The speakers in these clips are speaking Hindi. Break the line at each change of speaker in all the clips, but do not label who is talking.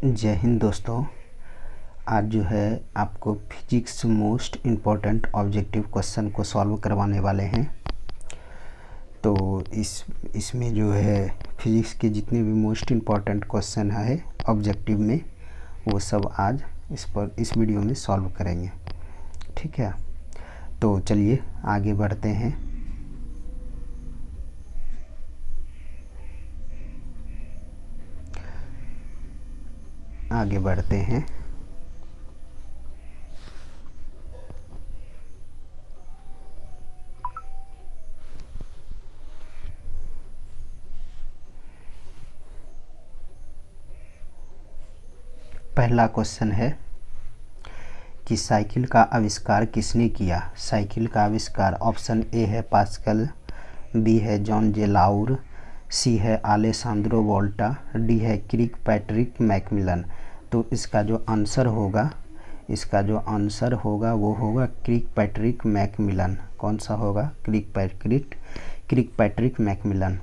जय हिंद दोस्तों। आज जो है आपको physics most important objective question को सॉल्व करवाने वाले हैं। तो इसमें जो है फिजिक्स के जितने भी मोस्ट इम्पोर्टेंट क्वेश्चन है ऑब्जेक्टिव में, वो सब आज इस वीडियो में सॉल्व करेंगे। ठीक है, तो चलिए आगे बढ़ते हैं। पहला क्वेश्चन है कि साइकिल का आविष्कार किसने किया। साइकिल का आविष्कार ऑप्शन ए है पास्कल, बी है जॉन जे लाउर, सी है अलेसांद्रो वोल्टा, डी है क्रिक पैट्रिक मैकमिलन। तो इसका जो आंसर होगा वो होगा क्रिक पैट्रिक मैकमिलन। कौन सा होगा? क्रिक पैट्रिक मैकमिलन।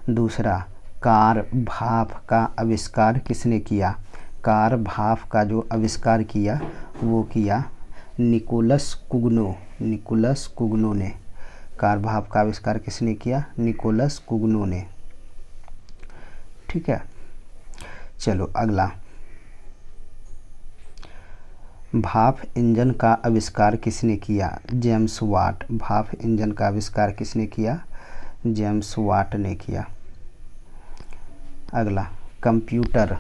दूसरा, कार भाप का आविष्कार किसने किया। कार भाप का जो आविष्कार किया वो किया निकोलस कुग्नो ने। कार भाप का आविष्कार किसने किया? निकोलस कुग्नो ने। ठीक है, चलो अगला, भाप इंजन का आविष्कार किसने किया। James Watt. भाप इंजन का आविष्कार किसने किया? जेम्स वाट ने किया। अगला, कंप्यूटर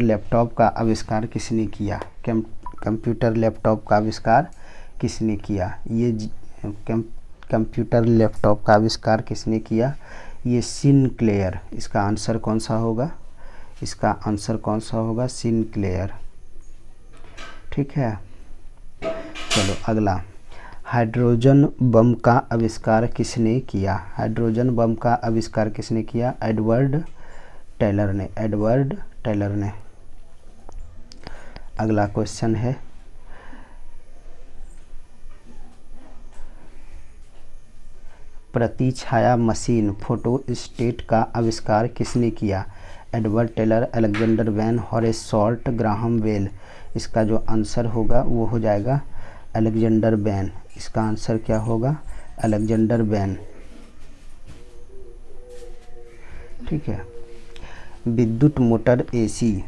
लैपटॉप का आविष्कार किसने किया। कंप्यूटर लैपटॉप का आविष्कार किसने किया? कंप्यूटर लैपटॉप का आविष्कार किसने किया? ये सिनक्लेयर। इसका आंसर कौन सा होगा? सिनक्लेयर। ठीक है, चलो अगला, हाइड्रोजन बम का आविष्कार किसने किया। हाइड्रोजन बम का आविष्कार किसने किया? एडवर्ड टेलर ने। अगला क्वेश्चन है, प्रतिछाया मशीन फोटोस्टेट का आविष्कार किसने किया। Edward Taylor, Alexander Van, Horace Short, Graham Bell. इसका जो आंसर होगा वो हो जाएगा अलेक्जेंडर वैन। इसका आंसर क्या होगा? Alexander Van. ठीक है, विद्युत मोटर एसी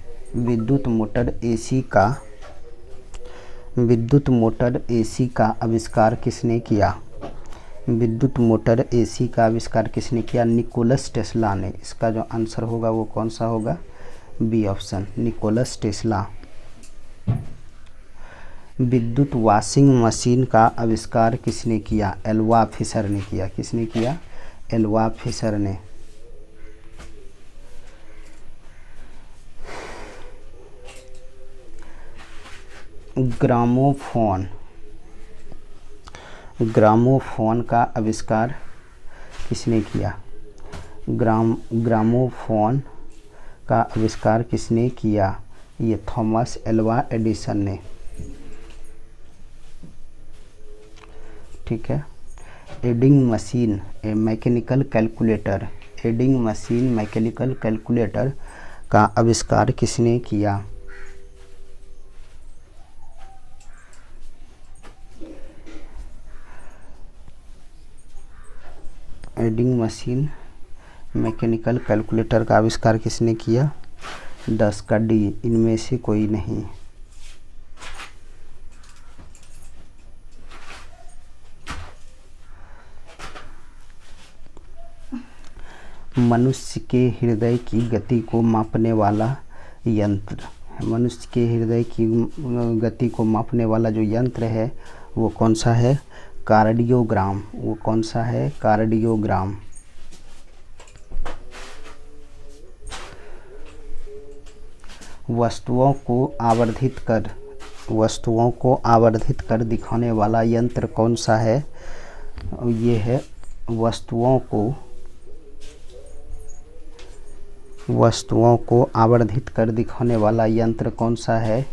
का आविष्कार किसने किया। विद्युत मोटर एसी का आविष्कार किसने किया? निकोलस टेस्ला ने। इसका जो आंसर होगा वो कौन सा होगा? B option, Nikola Tesla. विद्युत वॉशिंग मशीन का आविष्कार किसने किया? एल्वा फिशर ने किया। किसने किया? एल्वा फिशर ने। ग्रामोफोन का आविष्कार किसने किया? ग्रामोफोन का आविष्कार किसने किया? ये थॉमस एल्वा एडिसन ने। ठीक है, एडिंग मशीन मैकेनिकल कैलकुलेटर का आविष्कार किसने किया? एडिंग मशीन मैकेनिकल कैलकुलेटर का आविष्कार किसने किया? 10 का डी, इनमें से कोई नहीं। मनुष्य के हृदय की गति को मापने वाला जो यंत्र है वो कौन सा है? कार्डियोग्राम। वो कौन सा है? कार्डियोग्राम। वस्तुओं को आवर्धित कर दिखाने वाला यंत्र कौन सा है? ये है वस्तुओं को आवर्धित कर दिखाने वाला यंत्र कौन सा है?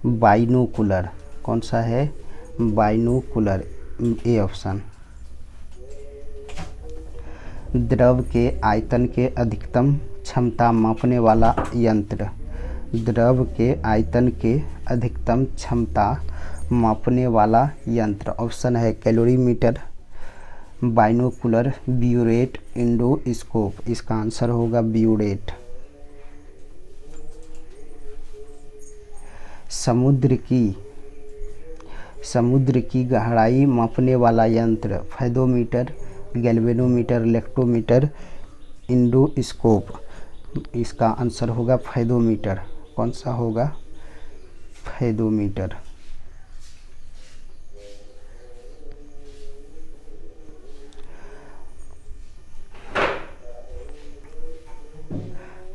बाइनोकुलर। कौन सा है? Binocular, A option. द्रव के आयतन के अधिकतम क्षमता मापने वाला यंत्र। द्रव के आयतन के अधिकतम क्षमता मापने वाला यंत्र। ऑप्शन है कैलोरीमीटर, बाइनोकुलर, ब्यूरेट, इंडोस्कोप। इसका आंसर होगा ब्यूरेट। समुद्र की गहराई मापने वाला यंत्र। Fathometer, galvanometer, electrometer, endoscope. इसका आंसर होगा फेदोमीटर। कौन सा होगा? फेदोमीटर।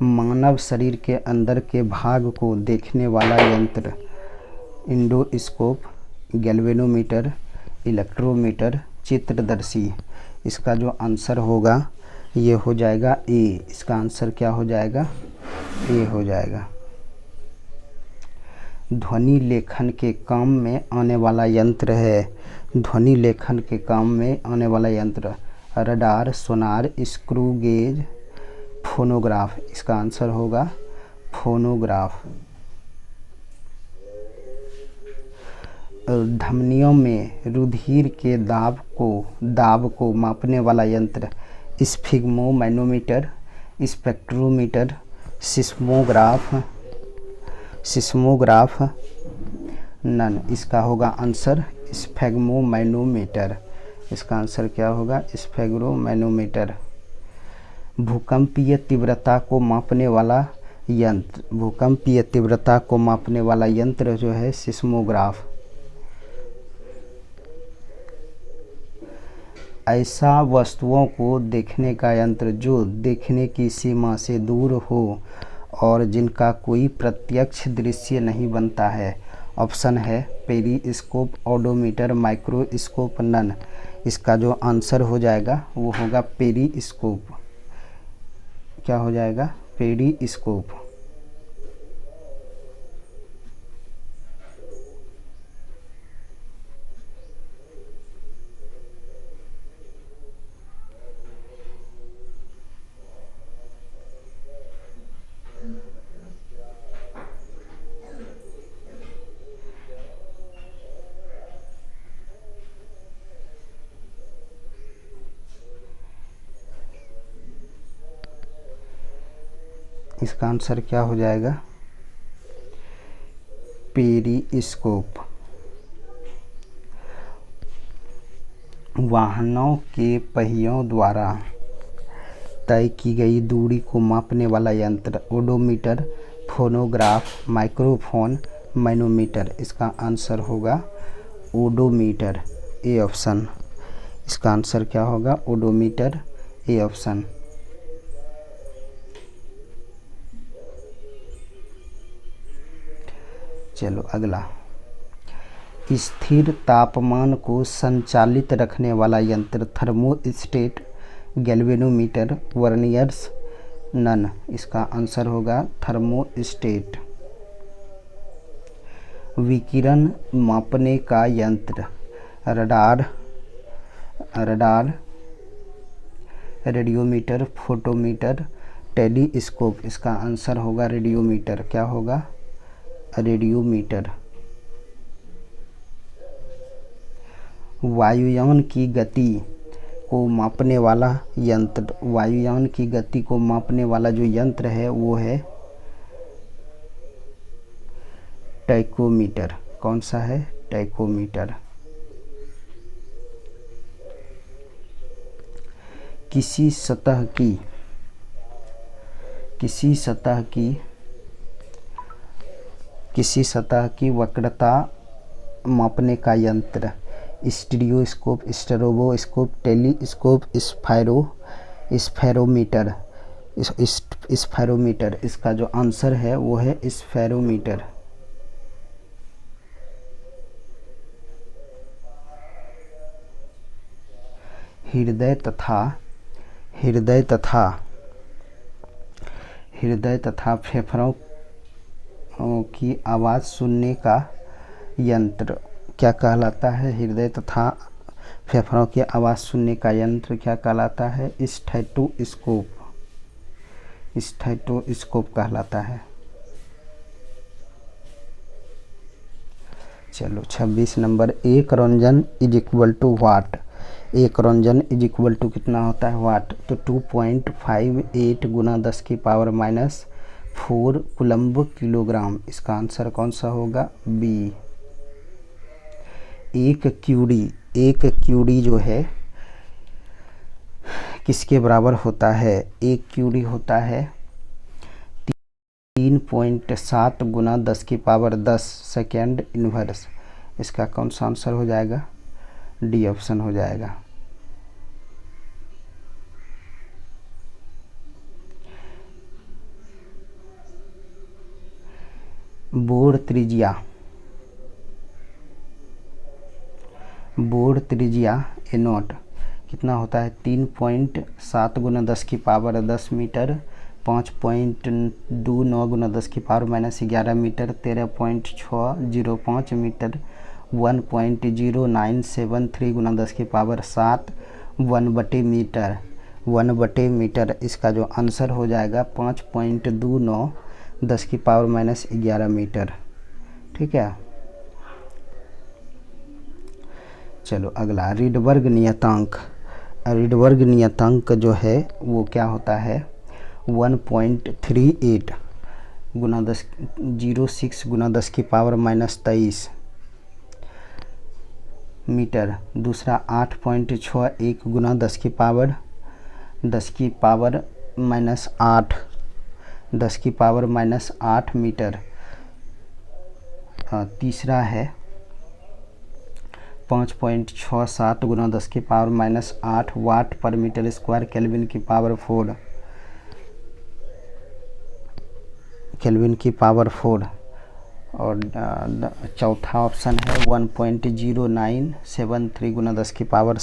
मानव शरीर के अंदर के भाग को देखने वाला यंत्र। इंडोस्कोप, गैल्वेनोमीटर, इलेक्ट्रोमीटर, चित्रदर्शी। इसका जो आंसर होगा ये हो जाएगा ए। इसका आंसर क्या हो जाएगा? ए हो जाएगा। ध्वनि लेखन के काम में आने वाला यंत्र है। ध्वनि लेखन के काम में आने वाला यंत्र। रडार, सोनार, स्क्रू गेज, फोनोग्राफ। इसका आंसर होगा फोनोग्राफ। धमनियों में रुधिर के दाब को मापने वाला यंत्र। Sphygmomanometer, spectrometer, seismograph. नन। इसका होगा आंसर स्फिग्मोमैनोमीटर। इसका आंसर क्या होगा? स्फिग्मोमैनोमीटर। भूकंपीय तीव्रता को मापने वाला यंत्र। भूकंपीय तीव्रता को मापने वाला यंत्र जो है सिस्मोग्राफ। ऐसा वस्तुओं को देखने का यंत्र जो देखने की सीमा से दूर हो और जिनका कोई प्रत्यक्ष दृश्य नहीं बनता है। ऑप्शन है पेरिस्कोप, ओडोमीटर, माइक्रोस्कोप, नन। इसका जो आंसर हो जाएगा वो होगा पेरिस्कोप। क्या हो जाएगा? पेरिस्कोप। इसका आंसर क्या हो जाएगा? पेरिस्कोप। वाहनों के पहियों द्वारा तय की गई दूरी को मापने वाला यंत्र। Odometer, phonograph, microphone, manometer. इसका आंसर होगा ओडोमीटर। A option. इसका आंसर क्या होगा? ओडोमीटर। A option. चलो अगला। स्थिर तापमान को संचालित रखने वाला यंत्र। Thermostat, galvanometer, verniers, none. इसका आंसर होगा थर्मोस्टेट। विकिरण मापने का यंत्र। Radar, radiometer, photometer, telescope. इसका आंसर होगा रेडियोमीटर। क्या होगा? रेडियोमीटर। वायुयान की गति को मापने वाला यंत्र। वायुयान की गति को मापने वाला जो यंत्र है वो है टैकोमीटर। कौन सा है? टैकोमीटर। किसी सतह की वक्रता मापने का यंत्र। Stereoscope, stroboscope, telescope, spherometer. इसका जो आंसर है वो है स्फेरोमीटर। हृदय तथा फेफड़ों की आवाज़ सुनने का यंत्र क्या कहलाता है? हृदय तथा फेफड़ों की आवाज़ सुनने का यंत्र क्या कहलाता है? स्टेथोस्कोप। स्टेथोस्कोप कहलाता है। चलो 26 नंबर, एक रंजन इज इक्वल टू वाट। एक रंजन इज इक्वल टू कितना होता है वाट, तो 2.58 गुना 10 की पावर माइनस 4 कूलम्ब किलोग्राम। इसका आंसर कौन सा होगा, बी। एक क्यूरी जो है किसके बराबर होता है, एक क्यूरी होता है 3.7 गुना 10 की पावर 10 सेकेंड इन्वर्स। इसका कौन सा आंसर हो जाएगा, डी ऑप्शन हो जाएगा। बोर त्रिज्या ए नोट कितना होता है, 3.7 गुना 10 की पावर 10 मीटर, 5.29 गुना 10 की पावर माइनस 11 मीटर, 13.605 मीटर, 1.0973 गुना 10 की पावर 7, 1/मीटर, 1/मीटर। इसका जो आंसर हो जाएगा 5.29 10 की पावर माइनस 11 मीटर। ठीक है। चलो अगला, रीडबर्ग नियतांक। रीडबर्ग नियतांक जो है वो क्या होता है, 1.38 गुना 10 06 गुना 10 की पावर माइनस 23 मीटर। दूसरा 8.61 गुना 10 की पावर माइनस 8 10 की पावर माइनस 8 मीटर। तीसरा है 5.67 गुना 10 की पावर माइनस 8 वाट पर मीटर स्क्वायर केल्विन की पावर 4 और चौथा ऑप्शन है 1.0973 गुना 10 की पावर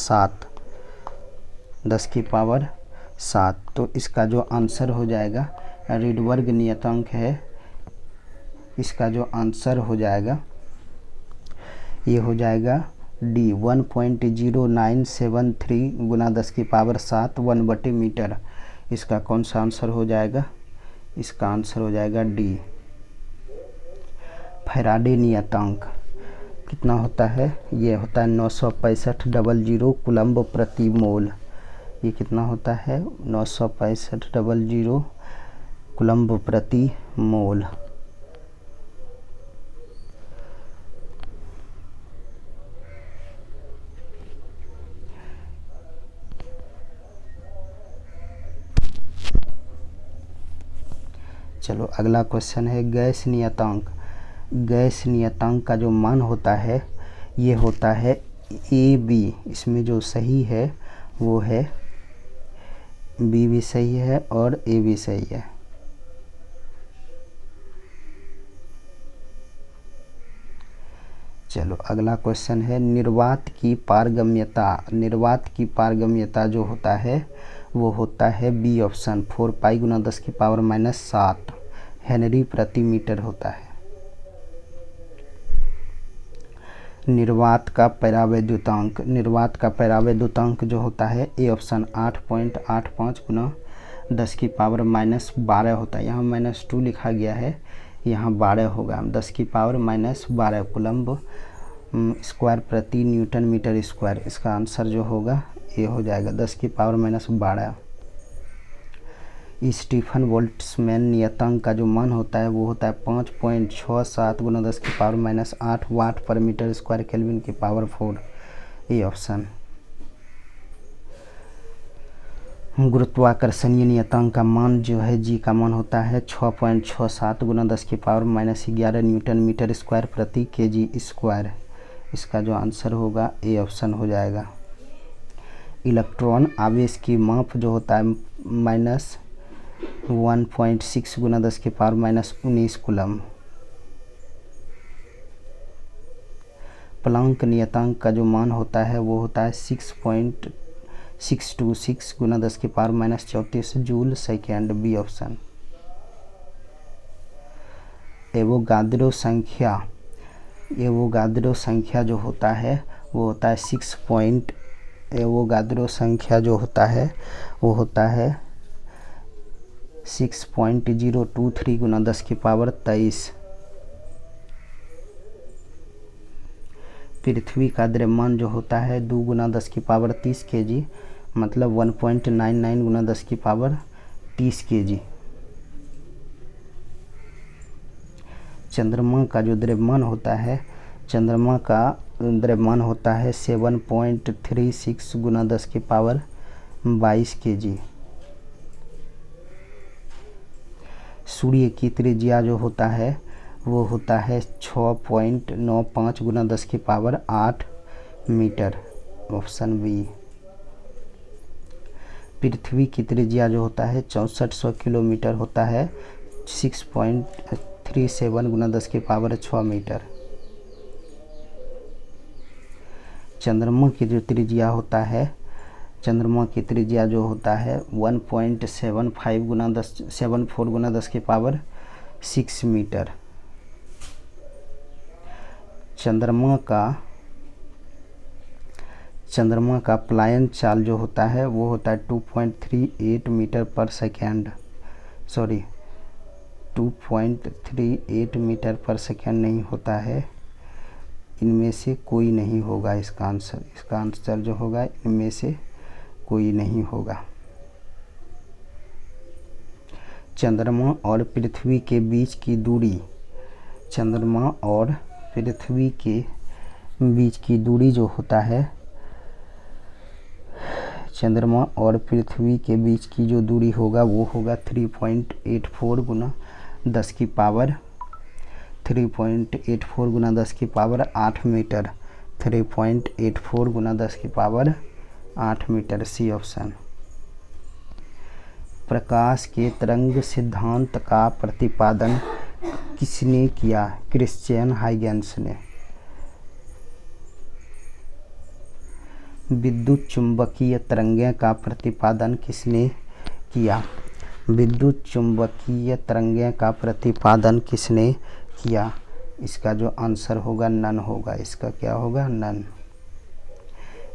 7। तो इसका जो आंसर हो जाएगा, रीडबर्ग नियतांक है, इसका जो आंसर हो जाएगा ये हो जाएगा डी, 1.0973 गुना 10 की पावर 7 1/मीटर। इसका कौन सा आंसर हो जाएगा, इसका आंसर हो जाएगा डी। फैराडे नियतांक कितना होता है, ये होता है 965.00 कूलम्ब प्रति मोल। ये कितना होता है, 965.00 कूलम्ब प्रति मोल। चलो अगला क्वेश्चन है गैस नियतांक। गैस नियतांक का जो मान होता है ये होता है ए बी। इसमें जो सही है वो है बी भी सही है और ए भी सही है। चलो अगला क्वेश्चन है निर्वात की पारगम्यता। निर्वात की पारगम्यता जो होता है वो होता है बी ऑप्शन, 4 पाई गुना 10 की पावर माइनस 7 हेनरी प्रति मीटर होता है। निर्वात का पैरावैद्युतांक। निर्वात का पैरावैद्युतांक जो होता है ए ऑप्शन, 8.85 गुना 10 की पावर माइनस 12 होता है। यहाँ -2 लिखा गया है, यहाँ 12 होगा। 10 की पावर माइनस 12 कूलम्ब स्क्वायर प्रति न्यूटन मीटर स्क्वायर। इसका आंसर जो होगा ये हो जाएगा 10 की पावर माइनस 12। स्टीफन बोल्ट्जमैन नियतांक का जो मान होता है वो होता है 5.67 गुना 10 की पावर माइनस 8 वाट पर मीटर स्क्वायर केल्विन की पावर 4। ये ऑप्शन। गुरुत्वाकर्षणीय नियतांक का मान जो है जी का मान होता है 6.67 गुना 10 की power minus 11 newton metre square प्रति केजी स्क्वायर। इसका जो आंसर होगा ए ऑप्शन हो जाएगा। इलेक्ट्रॉन आवेश की माप जो होता है -1.6 गुना 10 की पावर माइनस 19 कूलम्ब। प्लांक नियतांक का जो मान होता है वो होता है 6.626 गुना 10 की power minus 34 joule second. B option. Avogadro संख्या जो होता है वो होता है एवोगाद्रो संख्या जो होता है वो होता है 6.023 गुना 10 की पावर 23। पृथ्वी का द्रव्यमान जो होता है 2 गुना 10 की पावर 30 kg, मतलब 1.99 गुना 10 की पावर 30 kg। चंद्रमा का जो द्रव्यमान होता है, चंद्रमा का द्रव्यमान होता है 7.36 गुना 10 की पावर 22 kg। सूर्य की त्रिज्या जो होता है वो होता है 6.95 गुना 10 की पावर 8 मीटर, ऑप्शन बी। पृथ्वी की त्रिज्या जो होता है 6400 किलोमीटर होता है, 6.37 गुना 10 की पावर 6 मीटर। चंद्रमा की जो त्रिज्या होता है, चंद्रमा की त्रिज्या जो होता है 1.75 गुना 74 गुना 10 की पावर 6 मीटर। चंद्रमा का पलायन चाल जो होता है वो होता है 2.38 मीटर पर सेकेंड, सॉरी 2.38 मीटर पर सेकेंड नहीं होता है, इनमें से कोई नहीं होगा इसका आंसर जो होगा इनमें से कोई नहीं होगा। चंद्रमा और पृथ्वी के बीच की दूरी, चंद्रमा और पृथ्वी के बीच की दूरी जो होता है, चंद्रमा और पृथ्वी के बीच की जो दूरी होगा वो होगा 3.84 गुना 10 की पावर 3.84 गुना 10 की पावर 8 मीटर, 3.84 गुना 10 की पावर 8 मीटर, सी ऑप्शन। प्रकाश के तरंग सिद्धांत का प्रतिपादन किसने किया? क्रिश्चियन हाइगेंस ने। विद्युत चुंबकीय तरंगें का प्रतिपादन किसने किया? विद्युत चुंबकीय तरंगें का प्रतिपादन किसने किया? इसका जो आंसर होगा नन होगा, इसका क्या होगा? नन।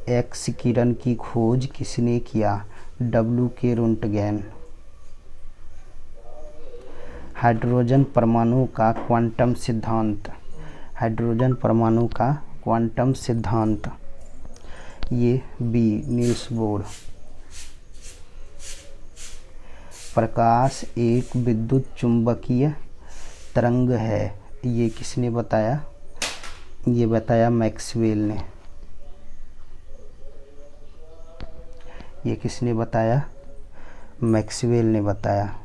एक्स किरण की खोज किसने किया? W.K. रोंटगेन। हाइड्रोजन परमाणु का क्वांटम सिद्धांत, हाइड्रोजन परमाणु का क्वांटम सिद्धांत, ये बी, नील्स बोर। प्रकाश एक विद्युत चुंबकीय तरंग है, ये किसने बताया? ये बताया मैक्सवेल ने। ये किसने बताया? मैक्सवेल ने बताया।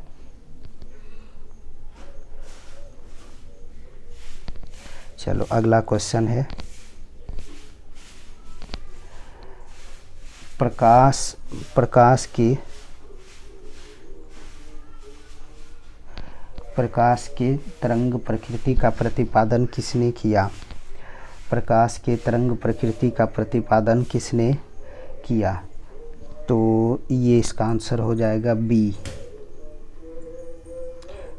चलो अगला क्वेश्चन है, प्रकाश के तरंग प्रकृति का प्रतिपादन किसने किया? प्रकाश के तरंग प्रकृति का प्रतिपादन किसने किया? तो ये इसका आंसर हो जाएगा बी,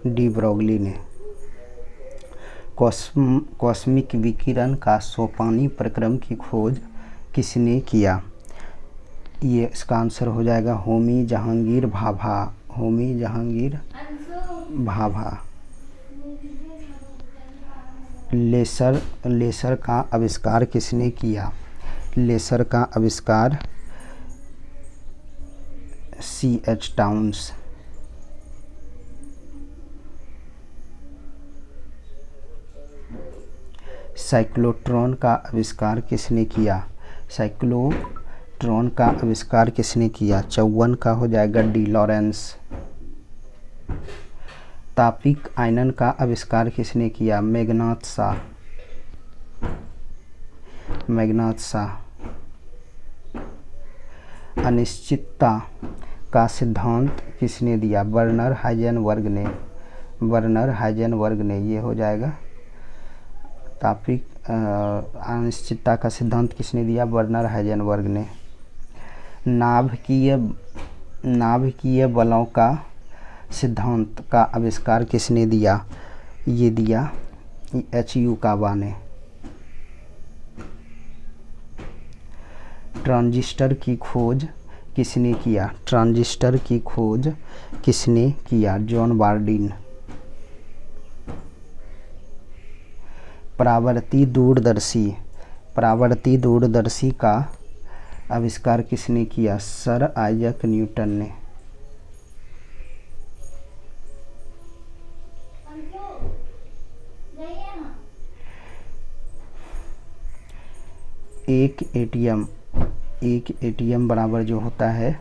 डी ब्रोगली ने। कॉस्मिक विकिरण का सोपानी प्रक्रम की खोज किसने किया? ये इसका आंसर हो जाएगा होमी जहांगीर भाभा, होमी जहांगीर भाभा। लेसर का आविष्कार किसने किया? लेसर का आविष्कार C.H. टाउन्स। साइक्लोट्रॉन का आविष्कार किसने किया? साइक्लोट्रॉन का आविष्कार किसने किया? 54 का हो जाएगा डी लॉरेंस। तापिक आयनन का आविष्कार किसने किया? मेघनाथ शाह, मेघनाथ शाह। अनिश्चितता का सिद्धांत किसने दिया? वर्नर हाइजेनबर्ग ने, वर्नर हाइजेनबर्ग ने। ये हो जाएगा तापिक अनिश्चितता का सिद्धांत किसने दिया? वर्नर हाइजेनबर्ग ने। नाभिकीय बलों का सिद्धांत का आविष्कार किसने दिया? ये दिया H.U. काबा ने। ट्रांजिस्टर की खोज किसने किया? ट्रांजिस्टर की खोज किसने किया? John Bardeen. परावर्ती दूरदर्शी का आविष्कार किसने किया? सर आइजैक न्यूटन ने। एक एटीएम बराबर जो होता है,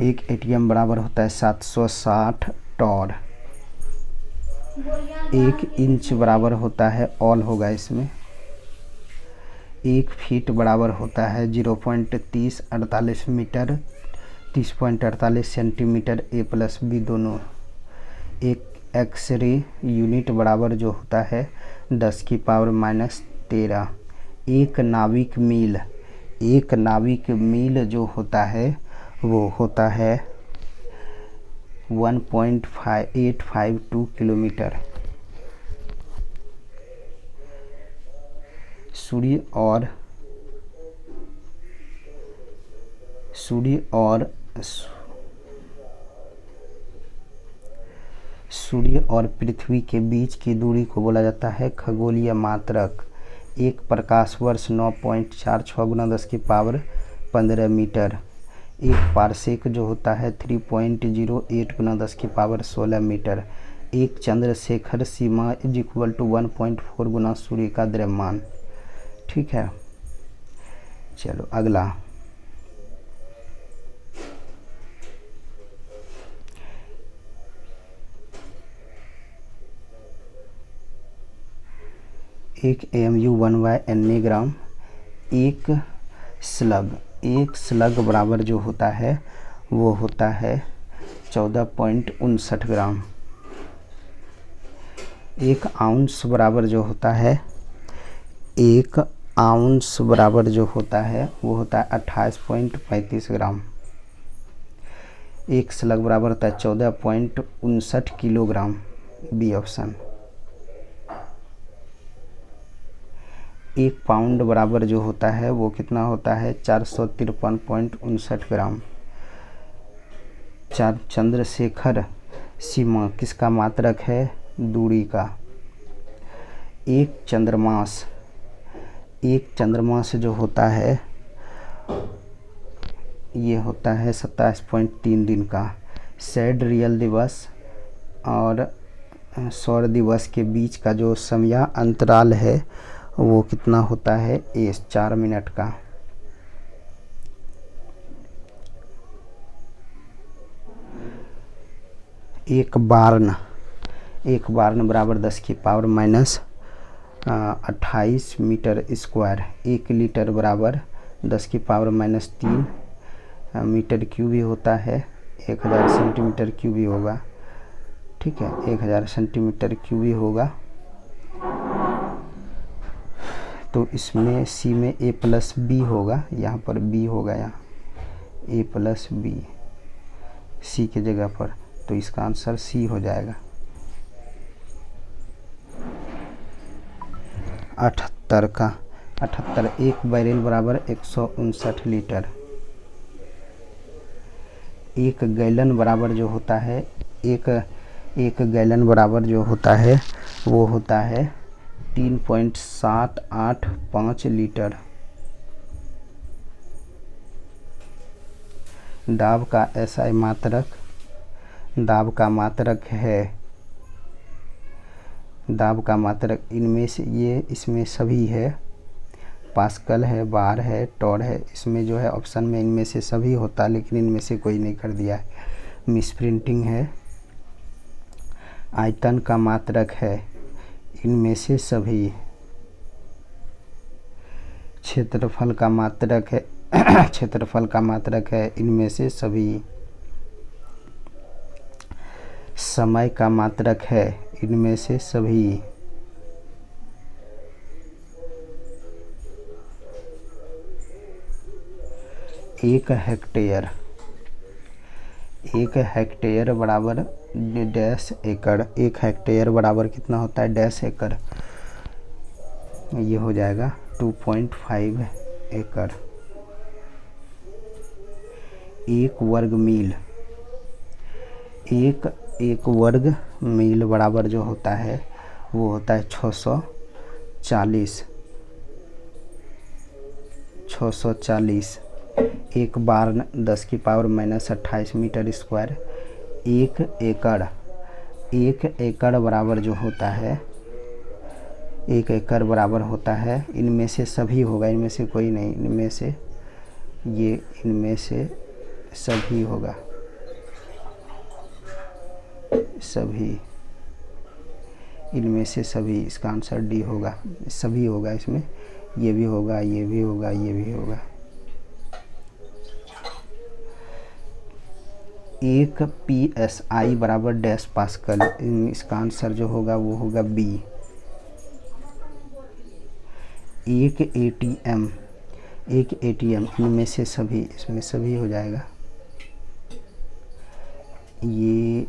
एक एटीएम बराबर होता है 760 टॉर। एक इंच बराबर होता है, ऑल होगा इसमें, एक फीट बराबर होता है 0.3048 मीटर, 30.48 सेंटीमीटर, ए प्लस बी दोनों। एक एक्सरे यूनिट बराबर जो होता है 10⁻⁻13। एक नाविक मील जो होता है वो होता है 1.852 किलोमीटर। सूर्य और पृथ्वी के बीच की दूरी को बोला जाता है खगोलीय मात्रक। एक प्रकाश वर्ष 9.46 गुना 10⁻15 मीटर। एक पारसेक जो होता है 3.08 गुना 10⁻16 मीटर। एक चंद्रशेखर सीमा इक्वल टू 1.4 गुना सूर्य का द्रव्यमान। ठीक है, चलो अगला। एक AMU 1/Na ग्राम। एक स्लग बराबर जो होता है वो होता है 14.59 ग्राम। एक आउंस बराबर जो होता है, एक आउंस बराबर जो होता है वो होता है 28.35 ग्राम। एक स्लग बराबर होता है 14.59 किलोग्राम, बी ऑप्शन। एक पाउंड बराबर जो होता है वो कितना होता है 453.59 ग्राम। चंद्रशेखर सीमा किसका मात्रक है? दूरी का। एक चंद्रमास जो होता है ये होता है 27.3 दिन का। सैड रियल दिवस और सौर दिवस के बीच का जो समय अंतराल है वो कितना होता है? 4 मिनट का। एक बार्न बराबर 10⁻28 मीटर स्क्वायर। एक लीटर बराबर 10⁻³ मीटर क्यूब ही होता है। 1000 सेंटीमीटर क्यूब ही होगा। ठीक है, 1000 सेंटीमीटर क्यूब ही होगा। तो इसमें सी में A प्लस बी होगा, यहाँ पर B होगा, यहाँ A प्लस बी सी के जगह पर, तो इसका आंसर सी हो जाएगा। 78 एक बैरेल बराबर 159 लीटर। एक गैलन बराबर जो होता है, एक गैलन बराबर जो होता है वो होता है 3.785 लीटर। दाब का SI मात्रक, दाब का मात्रक है, दाब का मात्रक इनमें से ये इसमें सभी है, पास्कल है, बार है, टॉर है। इसमें जो है ऑप्शन में इनमें से सभी होता है, लेकिन इनमें से कोई नहीं कर दिया है, मिस प्रिंटिंग है। आयतन का मात्रक है, इनमें से सभी। क्षेत्रफल का मात्रक है क्षेत्रफल का मात्रक है, इनमें से सभी। समय का मात्रक है, इनमें से सभी। एक हेक्टेयर बराबर डैश एकड़। एक हेक्टेयर बराबर कितना होता है? डैश एकड़। ये हो जाएगा 2.5 एकड़। एक वर्ग मील बराबर जो होता है वो होता है 640। एक बार 10⁻⁻28 मीटर स्क्वायर। एक एकड़ बराबर जो होता है, एक एकड़ बराबर होता है, इनमें से सभी होगा, इनमें से कोई नहीं, इनमें से सभी होगा, इनमें से सभी, इसका आंसर डी होगा। सभी होगा, इसमें ये भी होगा, ये भी होगा, ये भी होगा। एक PSI बराबर डैश पास्कल, इसका आंसर जो होगा वो होगा बी। एक ATM, इनमें से सभी, इसमें सभी हो जाएगा। ये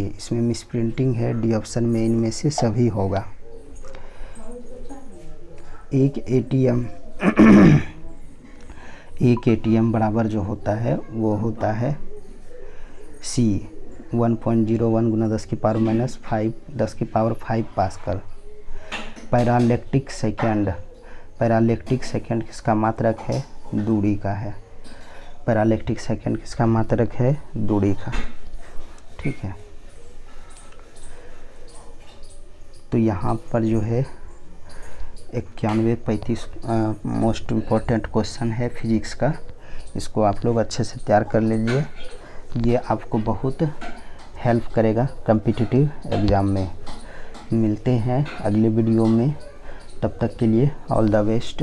इसमें मिस प्रिंटिंग है, डी ऑप्शन में, इनमें से सभी होगा। एक ATM बराबर जो होता है वो होता है C 1.01 गुना 10⁻⁵ पास्कल। पैरालैक्टिक सेकेंड किसका मात्रक है? दूरी का है। पैरालैक्टिक सेकेंड किसका मात्रक है? दूरी का। ठीक है, तो यहाँ पर जो है 91-35 मोस्ट इम्पोर्टेंट क्वेश्चन है फिजिक्स का। इसको आप लोग अच्छे से तैयार कर लीजिए, ये आपको बहुत हेल्प करेगा कॉम्पिटिटिव एग्ज़ाम में। मिलते हैं अगले वीडियो में, तब तक के लिए ऑल द बेस्ट।